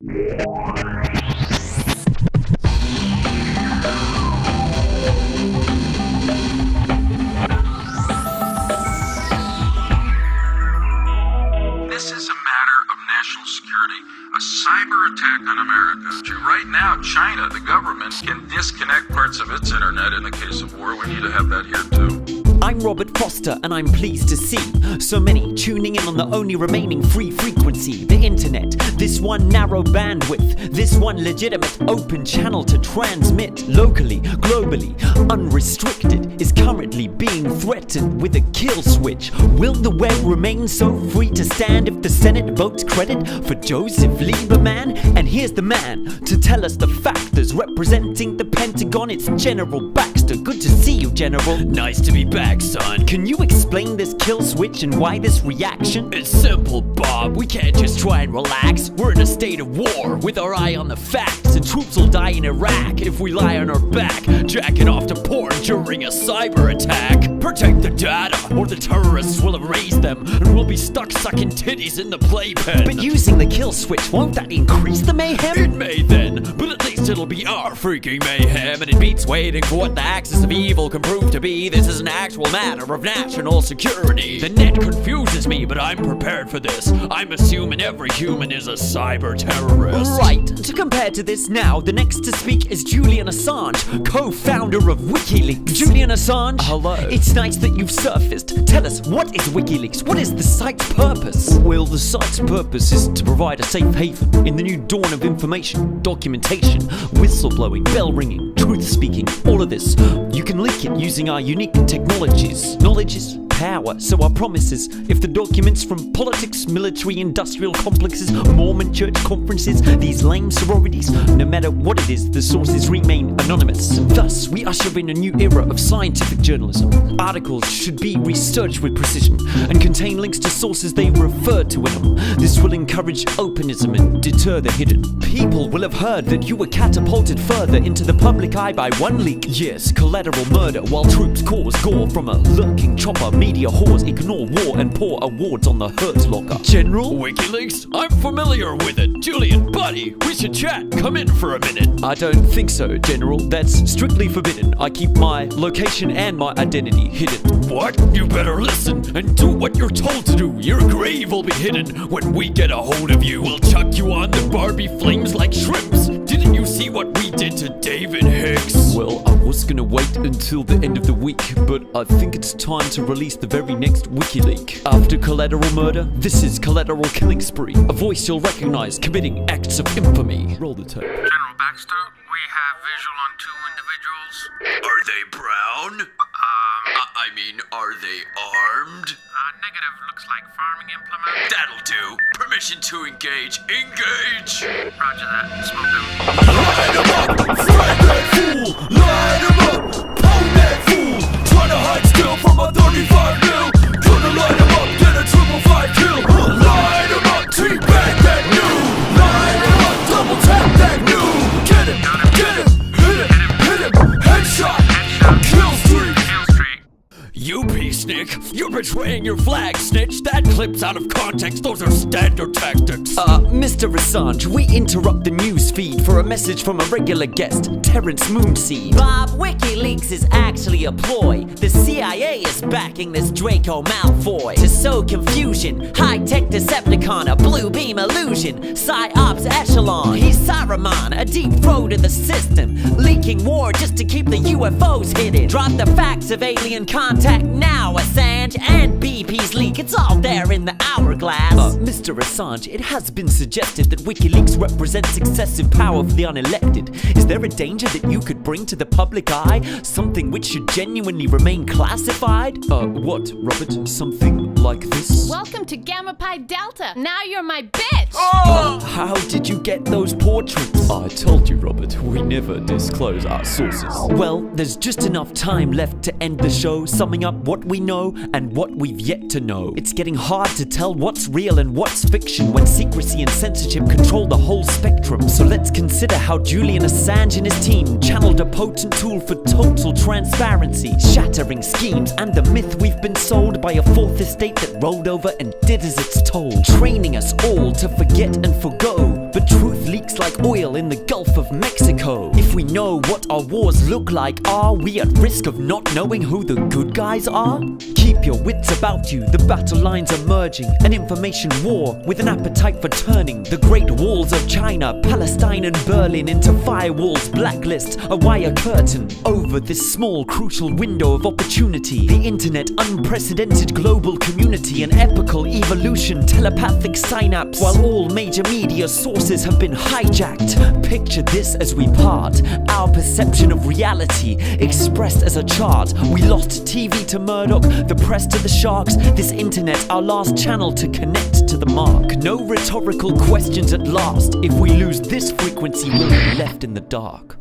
This is a matter of national security, a cyber attack on America. Right now, China, the government, can disconnect parts of its internet. In the case of war, we need to have that here too. I'm Robert Foster, and I'm pleased to see so many tuning in on the only remaining free frequency, the internet. This one narrow bandwidth, this one legitimate open channel to transmit locally, globally, unrestricted, is currently being threatened with a kill switch. Will the web remain so free to stand if the Senate votes credit for Joseph Lieberman? And here's the man to tell us the factors representing the Pentagon. It's General Baxter. Good to see you, General. Nice to be back, son. Can you explain this kill switch and why this reaction? It's simple, Bob. We can't just try and relax. We're in a state of war with our eye on the facts, and troops will die in Iraq if we lie on our back, jacking off to porn during a cyber attack. Protect the data, or the terrorists will erase them, and we'll be stuck sucking titties in the playpen. But using the kill switch, won't that increase the mayhem? It may then, but at least it'll be our freaking mayhem, and it beats waiting for what the axis of evil can prove to be. This is an actual matter of national security. The net confuses me, but I'm prepared for this. I'm assuming every human is a cyber terrorist. Right. To compare to this now, the next to speak is Julian Assange, co-founder of Wikileaks. Julian Assange, hello. It's nice that you've surfaced. Tell us, what is Wikileaks? What is the site's purpose? Well, the site's purpose is to provide a safe haven in the new dawn of information, documentation, whistleblowing, bell ringing, truth speaking, all of this. You can link it using our unique technologies. Knowledge is power, so our promise is, if the documents from politics, military, industrial complexes, Mormon church conferences, these lame sororities, no matter what it is, the sources remain anonymous. Thus, we usher in a new era of scientific journalism. Articles should be researched with precision and contain links to sources they refer to in them. This will encourage openism and deter the hidden. People will have heard that you were catapulted further into the public eye by one leak. Yes, collateral murder while troops cause gore from a lurking chopper. Media whores ignore war and pour awards on the hurt locker. General? Wikileaks? I'm familiar with it. Julian, buddy, we should chat. Come in for a minute. I don't think so, General. That's strictly forbidden. I keep my location and my identity hidden. What? You better listen and do what you're told to do. Your grave will be hidden when we get a hold of you. We'll chuck you on the Barbie flames like shrimps. Didn't you see what we did to David Hicks? Well, I was gonna wait until the end of the week, but I think it's time to release the very next WikiLeak. After collateral murder, this is collateral killing spree. A voice you'll recognize committing acts of infamy. Roll the tape. General Baxter, we have visual on two individuals. Are they brown? Are they armed? Negative, looks like farming implement. That'll do. Permission to engage. Engage! Roger that. Smoke them. Light 'em up! Frag that fool! Light 'em up! Pound that fool! Trying to hide still from a 35 mil! Gonna light 'em up, get a 555 kill! Light 'em up, teabag that new! Light 'em up, double tap that new! Get him! Get him! Hit him! Hit him! Headshot! Kill streak! You peacenik! You're betraying your flag, snitch! That clip's out of context, those are standard tactics! Mr. Assange, we interrupt the news feed for a message from a regular guest, Terrence Moonseed. Bob, Wikileaks is actually a ploy. The CIA is backing this Draco Malfoy. To sow confusion, high-tech Decepticon, a blue beam illusion, PsyOps echelon. He's Saruman, a deep throat in the system, leaking war just to keep the UFOs hidden. Drop the facts of alien contact now, Assange, and BP's leak. It's all there in the hourglass. Mr. Assange, it has been suggested that WikiLeaks represents excessive power for the unelected. Is there a danger that you could bring to the public eye something which should genuinely remain classified? What, Robert? Something like this? Welcome to Gamma Pi Delta. Now you're my bitch. How did you get those portraits? I told you, Robert, we never disclose our sources. Well, there's just enough time left to end the show, summing up what we know and what we've yet to know. It's getting hard to tell what's real and what's fiction when secrecy and censorship control the whole spectrum. So let's consider how Julian Assange and his team channeled a potent tool for total transparency, shattering schemes and the myth we've been sold by a fourth estate that rolled over and did as it's told, training us all to forget and forgo. But truth with leaks like oil in the Gulf of Mexico. If we know what our wars look like, are we at risk of not knowing who the good guys are? Keep your wits about you, the battle lines are merging. An information war with an appetite for turning the great walls of China, Palestine and Berlin into firewalls, blacklist, a wire curtain. Over this small crucial window of opportunity, the internet, unprecedented global community, an epical evolution, telepathic synapse, while all major media sources have been hijacked. Picture this as we part, our perception of reality expressed as a chart. We lost TV to Murdoch, the press to the sharks, this internet our last channel to connect to the mark. No rhetorical questions at last. If we lose this frequency, we'll be left in the dark.